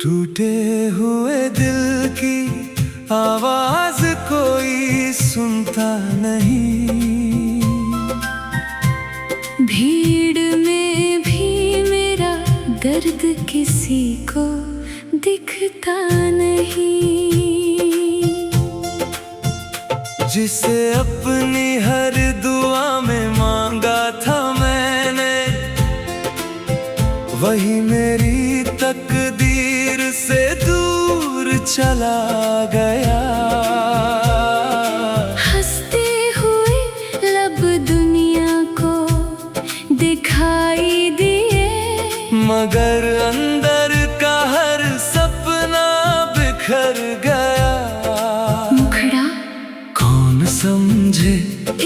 टूटे हुए दिल की आवाज कोई सुनता नहीं। भीड़ में भी मेरा दर्द किसी को दिखता नहीं। जिसे अपनी हर दुआ में मांगा था मैंने, वही मेरी तकदीर से दूर चला गया। हंसते हुए लब दुनिया को दिखाई दिए, मगर अंदर का हर सपना बिखर गया। मुखड़ा कौन समझे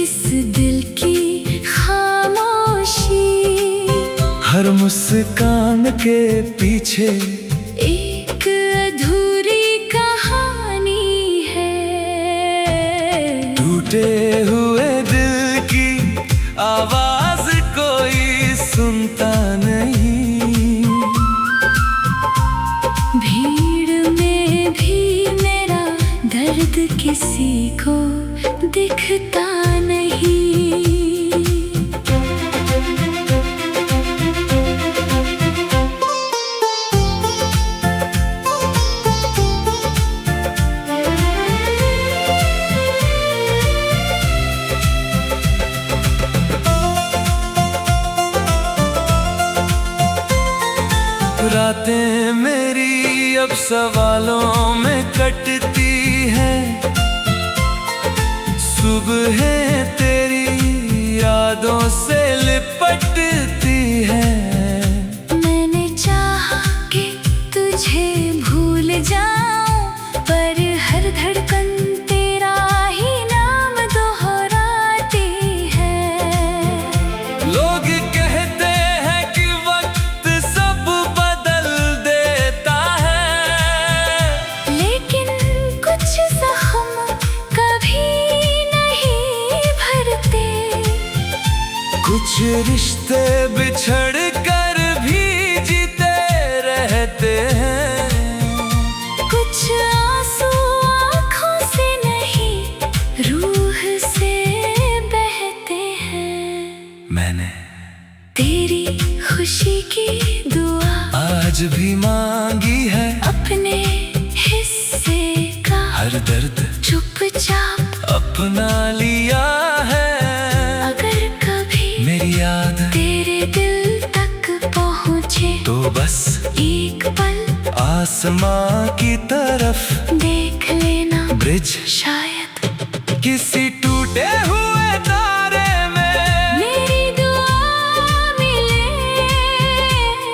इस दिल की खामोशी, हर मुस्कान के पीछे एक अधूरी कहानी है। टूटे हुए दिल की आवाज कोई सुनता नहीं। भीड़ में भी मेरा दर्द किसी को दिखता नहीं। रातें मेरी अब सवालों में कटती हैं, सुबहें तेरी यादों से लिपटती हैं। मैंने चाहा कि तुझे भूल जाऊं, पर हर धड़कन तेरा ही नाम दोहराती है। लोग कहते हैं कि वक्त सब बदल देता है, लेकिन कुछ जख्म कभी नहीं भरते। कुछ रिश्ते बिछड़ कर भी जीते रहते हैं। कुछ आंसू आँखों से नहीं, रूह से बहते हैं। मैंने तेरी खुशी की दुआ आज भी मांगी है, अपने हिस्से का हर दर्द चुपचाप अपना लिया है। अगर कभी मेरी याद तेरे दिल तक पहुँचे, तो बस एक पल आसमां की तरफ देख लेना। ब्रिज शायद किसी टूटे हुए तारे में मेरी दुआ मिले,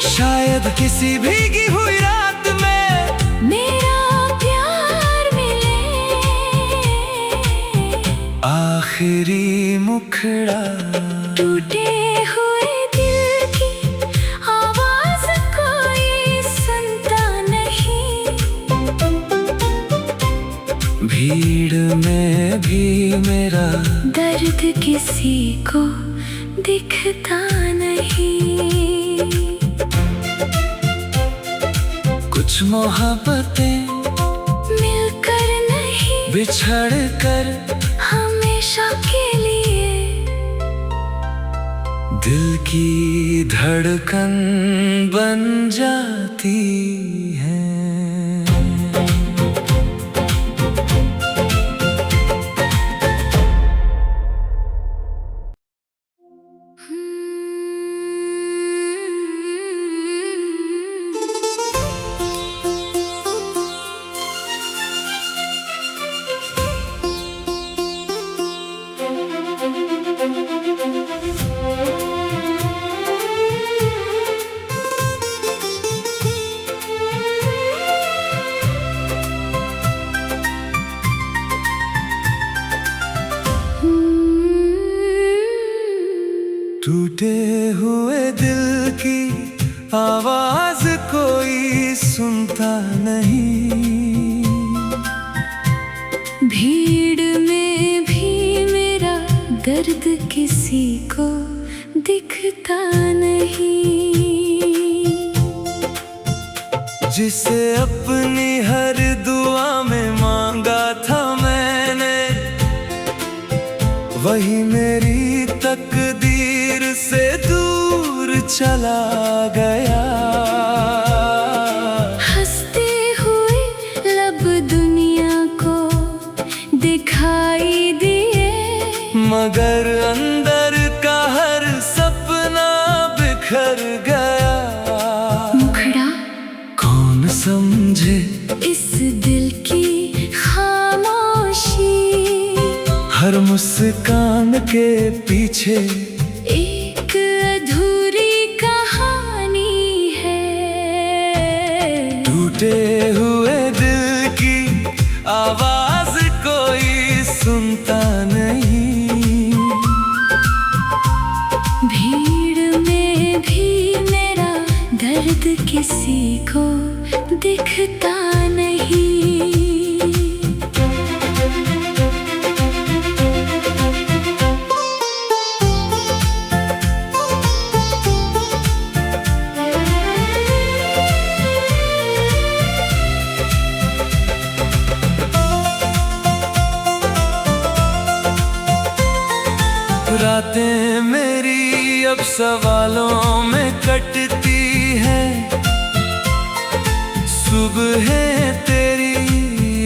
शायद किसी भीगी हुई रात में मेरा प्यार मिले। आखिरी मुखड़ा। टूटे हुए दिल की आवाज कोई सुनता नहीं। भीड़ में भी मेरा दर्द किसी को दिखता नहीं। कुछ मोहब्बतें मिलकर नहीं, बिछड़ कर हमेशा के लिए। दिल की धड़कन बन जाती है। टूटे हुए दिल की आवाज कोई सुनता नहीं। भीड़ में भी मेरा दर्द किसी को दिखता नहीं। जिसे अपनी हर दुआ में मांगा था मैंने, वही मेरी तकदीर से दूर चला गया। हंसते हुए लब दुनिया को दिखाई दिए, मगर अंदर का हर सपना बिखर गया। मुखड़ा कौन समझे इस दिल की खामोशी, हर मुस्कान के पीछे एक अधूरी कहानी है। टूटे हुए दिल की आवाज कोई सुनता नहीं, भीड़ में भी मेरा दर्द किसी को दिखता नहीं। रातें मेरी अब सवालों में कटती है, सुबहें तेरी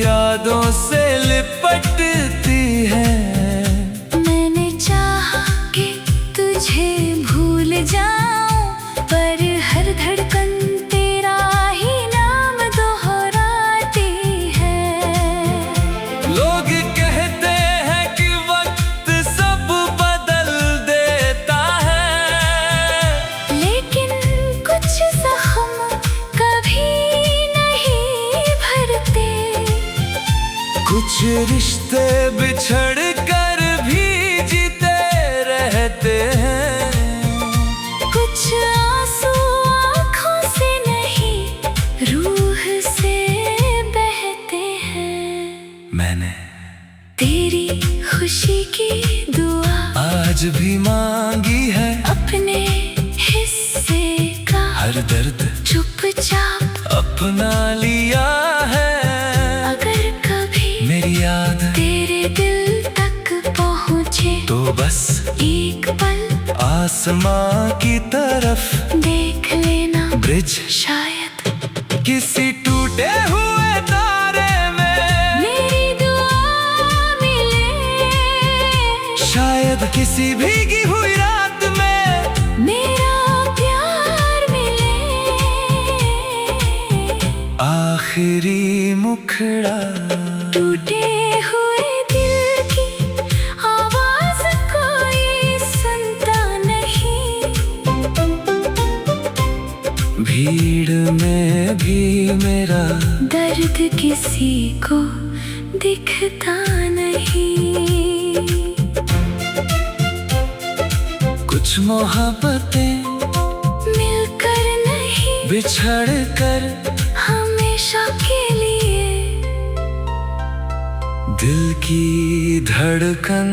यादों से लिपटती है। मैंने चाहा कि तुझे भूल जाऊं, पर हर धड़कन तेरा ही नाम दोहराती है। लोग कहते हैं कि वक्त सब बदल देता है, लेकिन कुछ जख्म कभी नहीं भरते। कुछ रिश्ते बिछड़ कर भी जीते रहते हैं। कुछ आंसू आँखों से नहीं, रूह से बहते हैं। मैंने तेरी खुशी की दुआ आज भी मांगी है, अपने हिस्से का हर दर्द चुपचाप अपना लिया है। अगर कभी मेरी याद तेरे दिल तक पहुँचे, तो बस एक पल आसमां की तरफ देख लेना। ब्रिज शायद किसी टूटे हुए तारे में, मेरी दुआ मिले, शायद किसी भीगी हुई रात में मेरा प्यार मिले। आखिरी मुखड़ा। टूटे हुए दिल की आवाज कोई सुनता नहीं, भीड़ में भी मेरा दर्द किसी को दिखता नहीं। कुछ मोहब्बतें मिलकर नहीं, बिछड़ कर हमेशा के लिए। दिल की धड़कन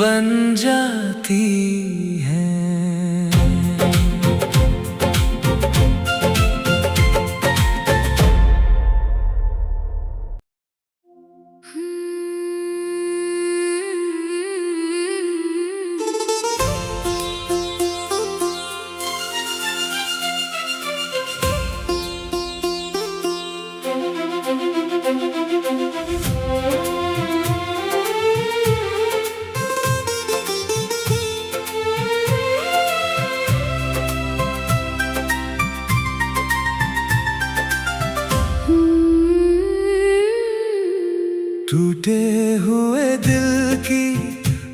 बन जाती है। टूटे हुए दिल की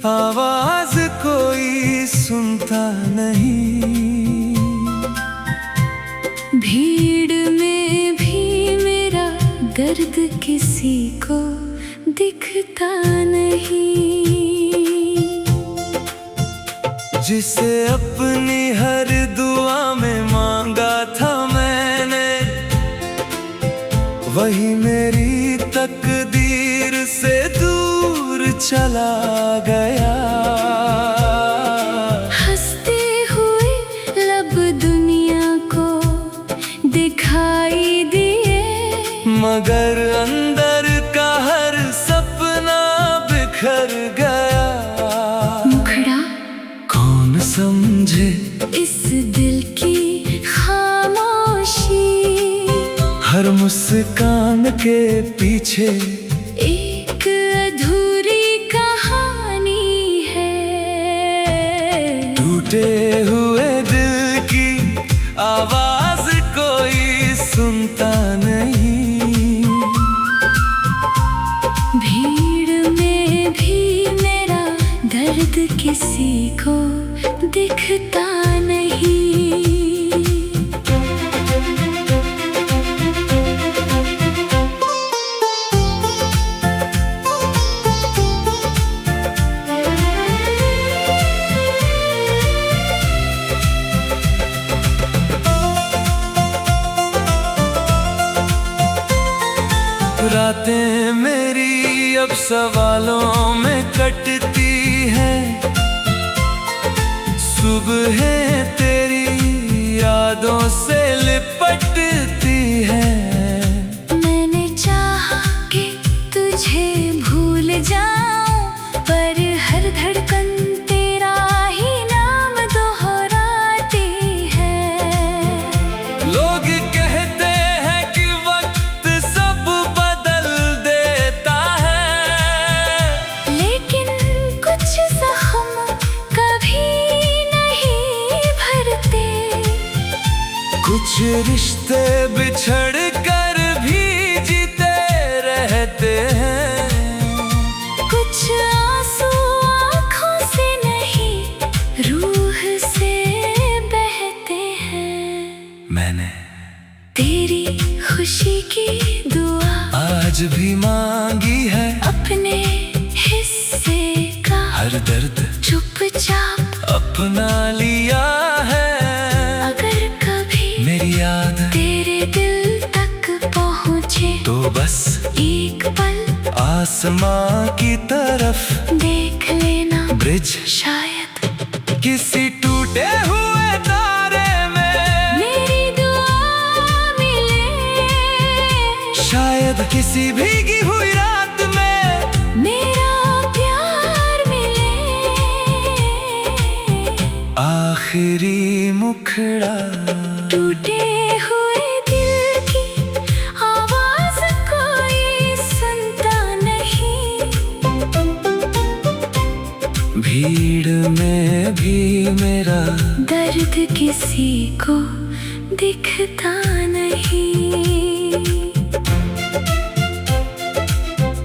आवाज कोई सुनता नहीं, भीड़ में भी मेरा दर्द किसी को दिखता नहीं। जिसे अपनी हर दुआ में मांगा था मैंने, वही मेरी तकदीर से दूर चला गया। हंसते हुए लब दुनिया को दिखाई दे, मगर अंदर का हर सपना बिखर गया। मुखड़ा कौन समझे इस दिल की खामोशी, हर मुस्कान के पीछे एक अधूरी कहानी है। टूटे हुए दिल की आवाज कोई सुनता नहीं, भीड़ में भी मेरा दर्द किसी को दिखता नहीं। रातें मेरी अब सवालों में कटती है, सुबहें तेरी यादों से लिपटती है। मैंने चाहा कि तुझे भूल जाऊं, पर हर धड़कन तेरा ही नाम दोहराती है। लोग कहते हैं कि वक्त सब बदल देता है, लेकिन कुछ जख्म कभी नहीं भरते। कुछ रिश्ते बिछड़ कर भी जीते रहते हैं। कुछ आंसू आँखों से नहीं, रूह से बहते हैं। मैंने तेरी खुशी की दुआ आज भी मांगी है, अपने हिस्से का हर दर्द चुपचाप अपना लिया है। अगर कभी मेरी याद तेरे दिल तक पहुँचे, तो बस एक पल आसमां की तरफ देख लेना। ब्रिज शायद किसी टूटे हुए तारे में, मेरी दुआ मिले, शायद किसी भीगी हुई रात में मेरा प्यार मिले। आखिरी मुखड़ा। टूटे हुए दिल की आवाज कोई सुनता नहीं, भीड़ में भी मेरा दर्द किसी को दिखता नहीं।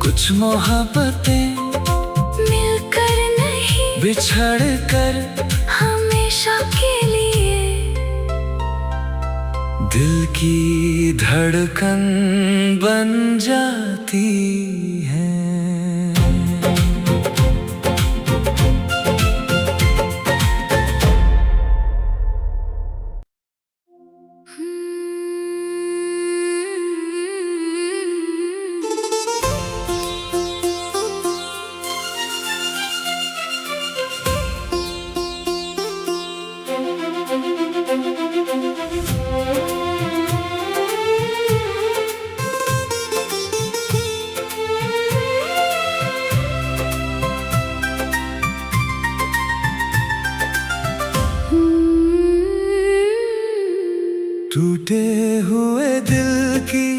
कुछ मोहब्बतें मिलकर नहीं, बिछड़ कर हमेशा के लिए। दिल की धड़कन बन जाती है। टूटे हुए दिल की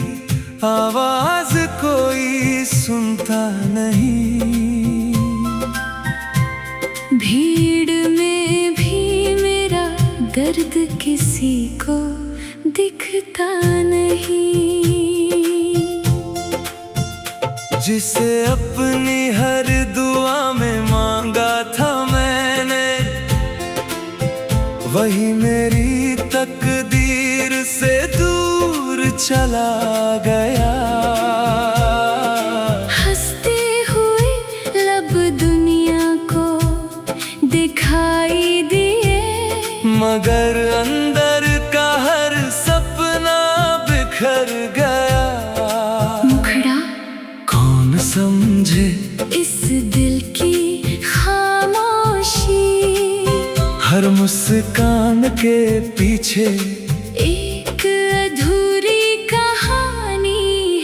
आवाज कोई सुनता नहीं, भीड़ में भी मेरा दर्द किसी को दिखता नहीं। जिसे अपनी हर दुआ में मांगा था मैंने, वही मेरी तकदीर से दूर चला गया। हंसते हुए लब दुनिया को दिखाई दिए, मगर अंदर का हर सपना बिखर गया। मुखड़ा कौन समझे इस दिल की खामोशी, हर मुस्कान के पीछे एक अधूरी कहानी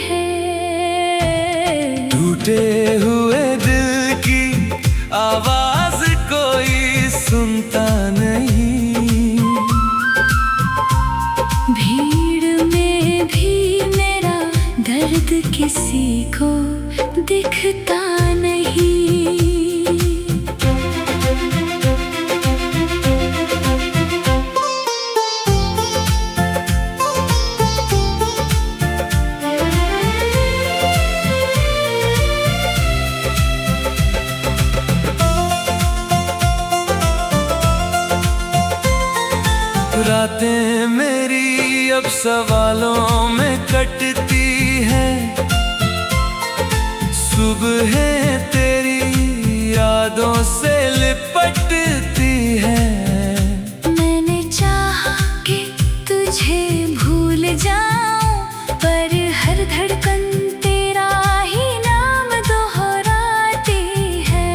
दर्द किसी को दिखता नहीं। रातें मेरी अब सवालों में कटती है, सुबहें तेरी यादों से लिपटती है। मैंने चाहा कि तुझे भूल जाऊं, पर हर धड़कन तेरा ही नाम दोहराती है।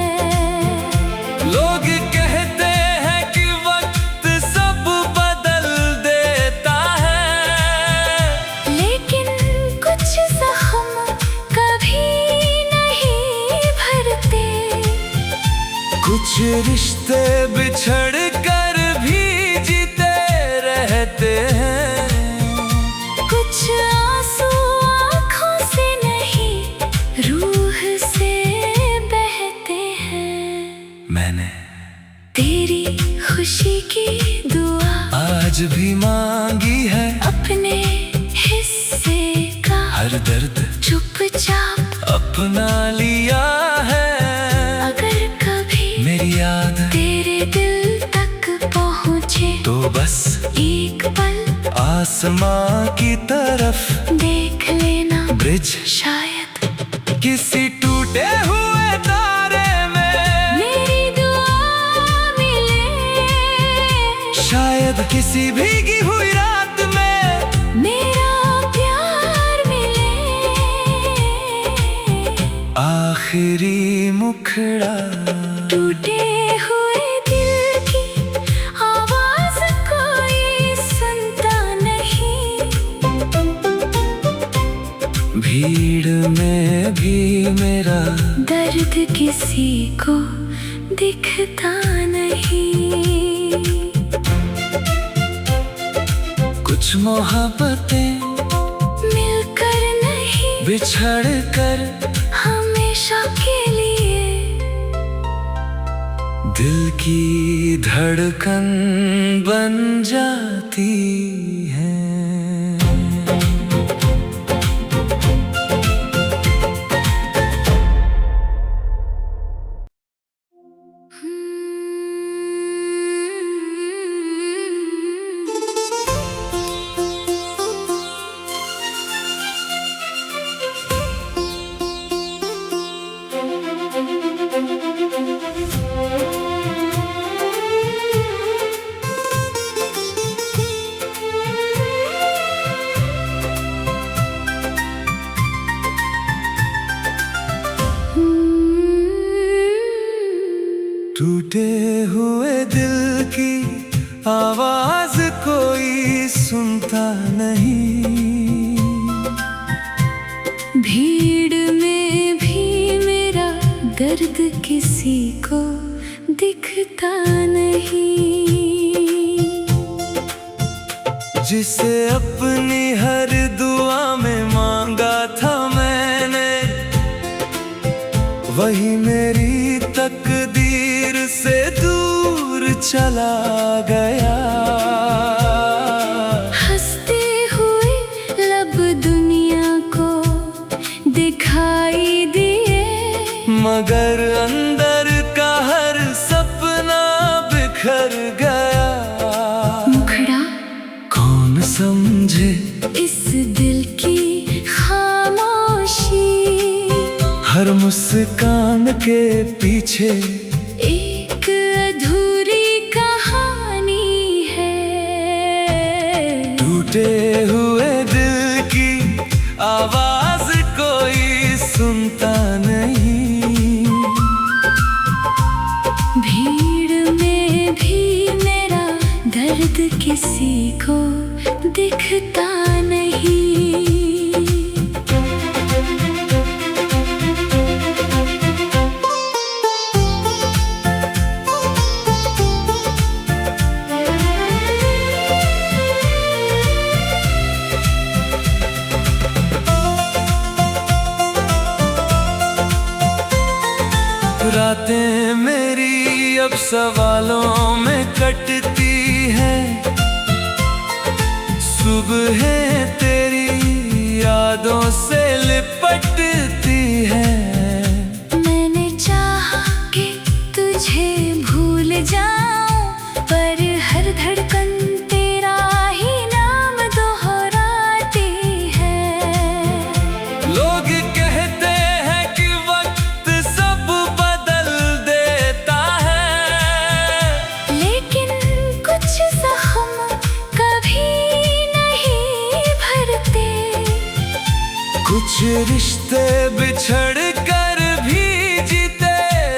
लोग कहते हैं कि वक्त सब बदल देता है, लेकिन कुछ जख्म कभी नहीं भरते। कुछ रिश्ते बिछड़ कर भी जीते रहते हैं। कुछ आंसू आँखों से नहीं, रूह से बहते हैं। मैंने तेरी खुशी की दुआ आज भी मांगी है, अपने हिस्से का हर दर्द चुपचाप अपना लिया है। अगर कभी मेरी याद तेरे दिल तक पहुँचे, तो बस एक पल आसमां की तरफ देख लेना। ब्रिज शायद किसी टूटे हुए तारे में, मेरी दुआ मिले। शायद किसी भीगी हुई रात में मेरा प्यार मिले। आखिरी मुखड़ा। टूटे हुए दिल की आवाज कोई सुनता नहीं। भीड़ में भी मेरा दर्द किसी को दिखता नहीं। कुछ मोहब्बतें मिलकर नहीं, बिछड़ कर हमेशा के लिए। दिल की धड़कन बन जाती है। टूटे हुए दिल की आवाज कोई सुनता नहीं। भीड़ में भी मेरा दर्द किसी को दिखता नहीं। जिसे अपनी हर दुआ में मांगा था मैंने, वही मेरी तकदीर से दूर चला गया। हंसते हुए लब दुनिया को दिखाई दिए, मगर अंदर का हर सपना बिखर गया। मुखड़ा कौन समझे इस दिल की खामोशी, हर मुस्कान के पीछे एक अधूरी कहानी है। टूटे हुए दिल की आवाज कोई सुनता नहीं। भीड़ में भी मेरा दर्द किसी को दिखता नहीं। रातें मेरी अब सवालों में कटती है, सुबहें तेरी यादों से लिपटती है। मैंने चाहा कि तुझे भूल जाऊं, पर हर धड़कन तेरा ही नाम दोहराती है। लोग कहते हैं कि वक्त सब बदल देता है, लेकिन कुछ जख्म कभी नहीं भरते। कुछ रिश्ते बिछड़ कर भी जीते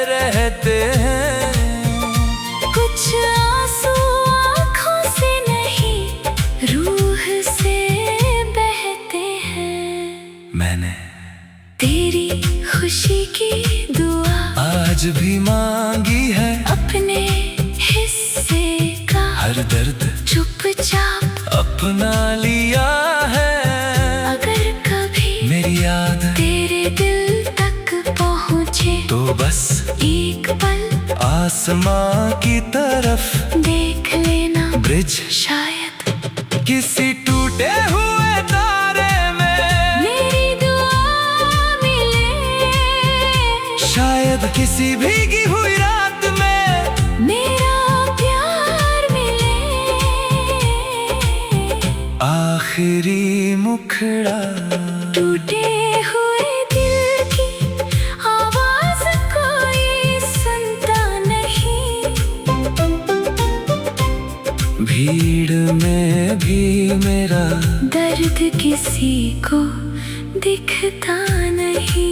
रहते हैं। कुछ आंसू आँखों से नहीं, रूह से बहते हैं। मैंने तेरी खुशी की दुआ आज भी मांगी है, अपने हिस्से का हर दर्द चुपचाप अपना लिया है। अगर कभी मेरी याद तेरे दिल तक पहुँचे, तो बस एक पल आसमां की तरफ देख लेना। ब्रिज शायद किसी टूटे हुए तारे में, मेरी दुआ मिले। शायद किसी भीगी हुई रात में मेरा प्यार मिले। आखिरी मुखड़ा। टूटे हुए दिल की आवाज कोई सुनता नहीं, भीड़ में भी मेरा दर्द किसी को दिखता नहीं।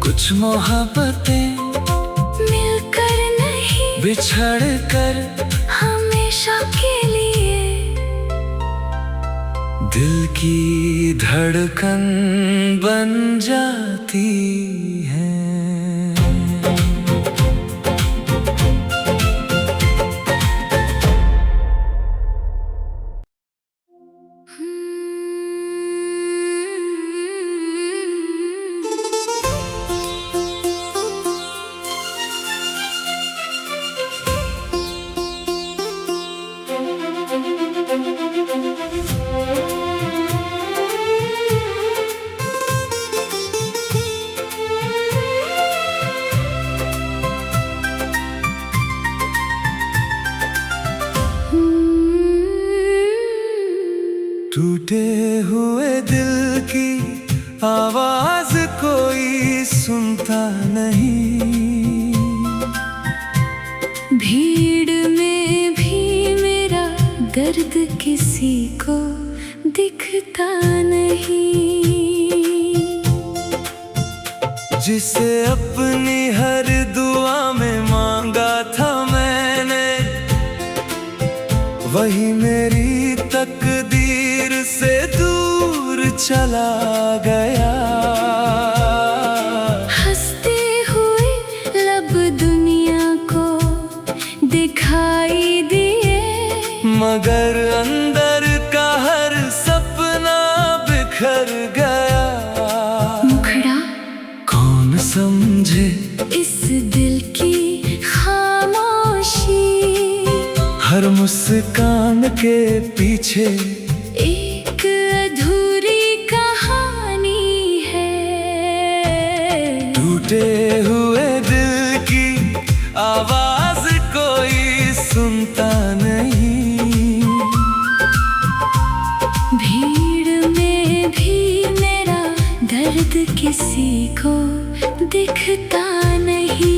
कुछ मोहब्बतें मिलकर नहीं, बिछड़ कर हमेशा के लिए। दिल की धड़कन बन जाती है। टूटे हुए दिल की आवाज कोई सुनता नहीं, भीड़ में भी मेरा दर्द किसी को दिखता नहीं। जिसे अपनी हर दुआ में मांगा था मैंने, वही मेरी तकदीर से दूर चला गया। हंसते हुए लब दुनिया को दिखाई दिए, मगर अंदर का हर सपना बिखर गया। मुखड़ा कौन समझे इस दिल की खामोशी, हर मुस्कान के पीछे एक अधूरी कहानी है। टूटे हुए दिल की आवाज कोई सुनता नहीं, भीड़ में भी मेरा दर्द किसी को दिखता नहीं।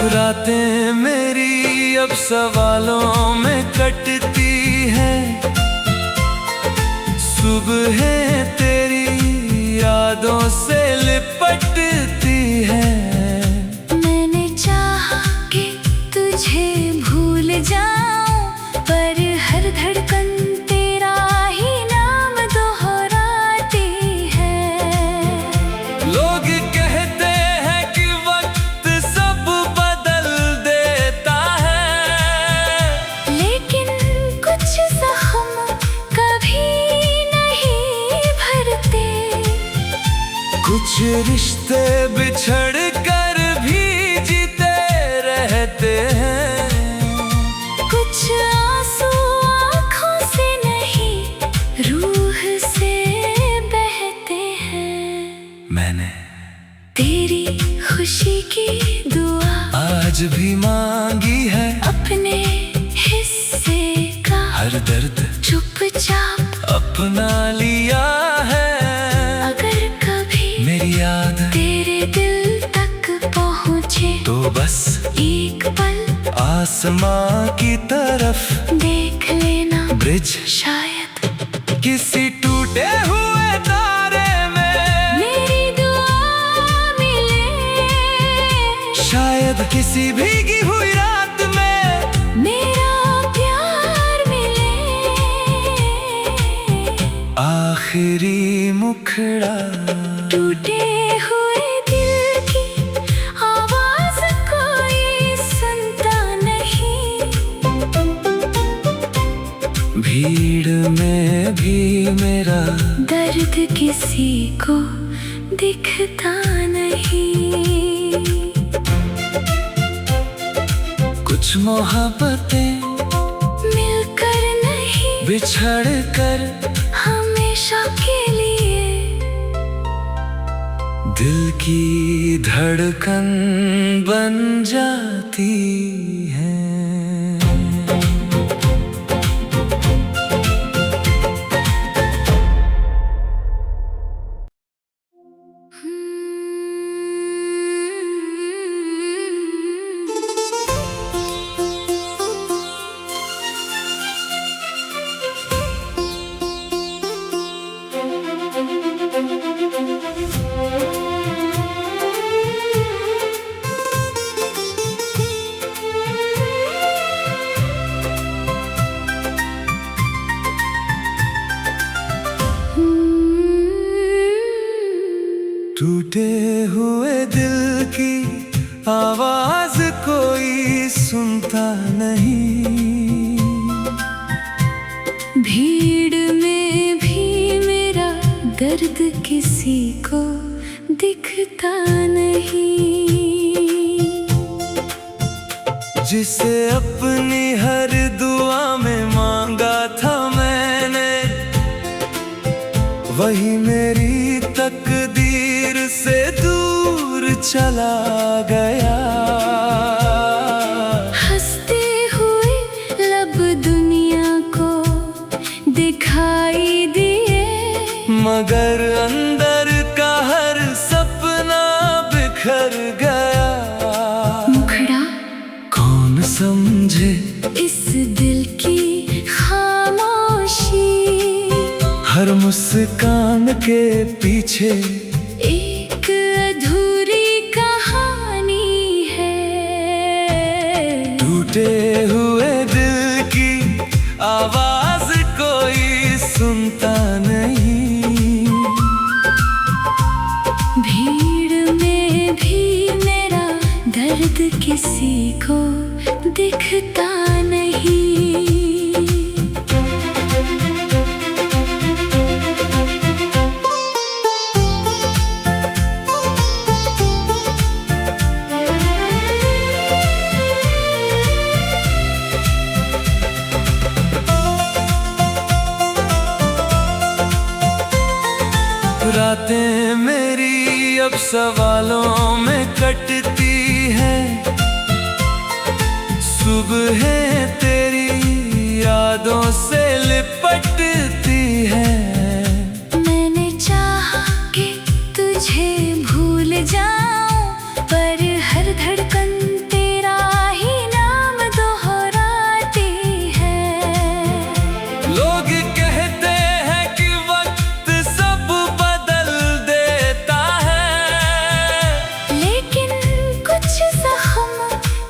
रातें मेरी अब सवालों में कटती है, सुबहें तेरी यादों से लिपटती है। मैंने चाहा कि तुझे भूल जाऊं, पर हर धड़कन तेरा आज भी मांगी है अपने हिस्से का हर दर्द चुपचाप अपना लिया है। अगर कभी मेरी याद तेरे दिल तक पहुँचे तो बस एक पल आसमां की तरफ देख लेना ब्रिज शायद किसी टूटे हुए तारे में मेरी दुआ मिले, शायद किसी भीगी हुई रात में मेरा प्यार मिले। आखिरी मुखड़ा टूटे हुए दिल की आवाज कोई सुनता नहीं, भीड़ में भी मेरा दर्द किसी को दिखता नहीं। कुछ मोहब्बतें मिलकर नहीं बिछड़ कर हमेशा के लिए, दिल की धड़कन बन जाती है। टूटे हुए दिल की आवाज कोई सुनता नहीं, भीड़ में भी मेरा दर्द किसी को दिखता नहीं। जिसे अपनी हर दुआ में मांगा था मैंने, वही मेरी तकदीर से दूर चला गया। हंसते हुए लब दुनिया को दिखाई दिए, मगर अंदर का हर सपना बिखर गया। मुखड़ा कौन समझे इस दिल की खामोशी, हर मुस्कान के पीछे एक अधूरी कहानी है। टूटे हुए दिल की आवाज कोई सुनता नहीं, भीड़ में भी मेरा दर्द किसी को दिखता नहीं। रातें मेरी अब सवालों में कटती है, सुबहें तेरी यादों से लिपटती है। मैंने चाहा कि तुझे भूल जाऊं, पर हर धड़कन तेरा ही नाम दोहराती है। लोग कहते हैं कि वक्त सब बदल देता है, लेकिन कुछ जख्म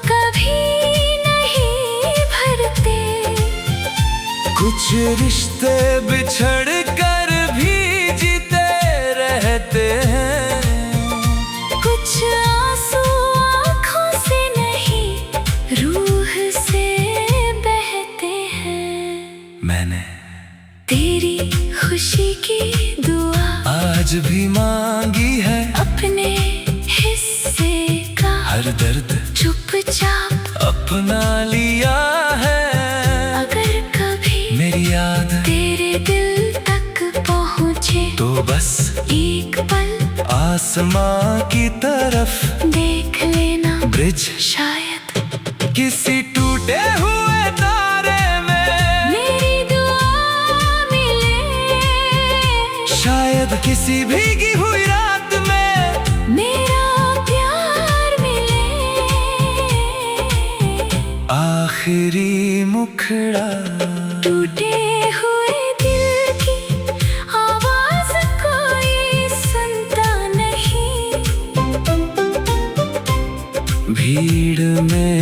कभी नहीं भरते, कुछ रिश्ते बिछड़ कर भी जीते रहते हैं। कुछ आंसू आँखों से नहीं रूह से बहते हैं। मैंने तेरी खुशी की दुआ आज भी मांगी है अपने हिस्से का हर दर्द चुपचाप अपना लिया है। अगर कभी मेरी याद तेरे दिल तक पहुँचे तो बस एक पल आसमां की तरफ देख लेना ब्रिज शायद किसी टूटे हुए तारे में मेरी दुआ मिले, शायद किसी भीगी हुई रात में मेरा प्यार मिले। आखिरी मुखड़ा टूटे हुए दिल की आवाज कोई सुनता नहीं, भीड़ में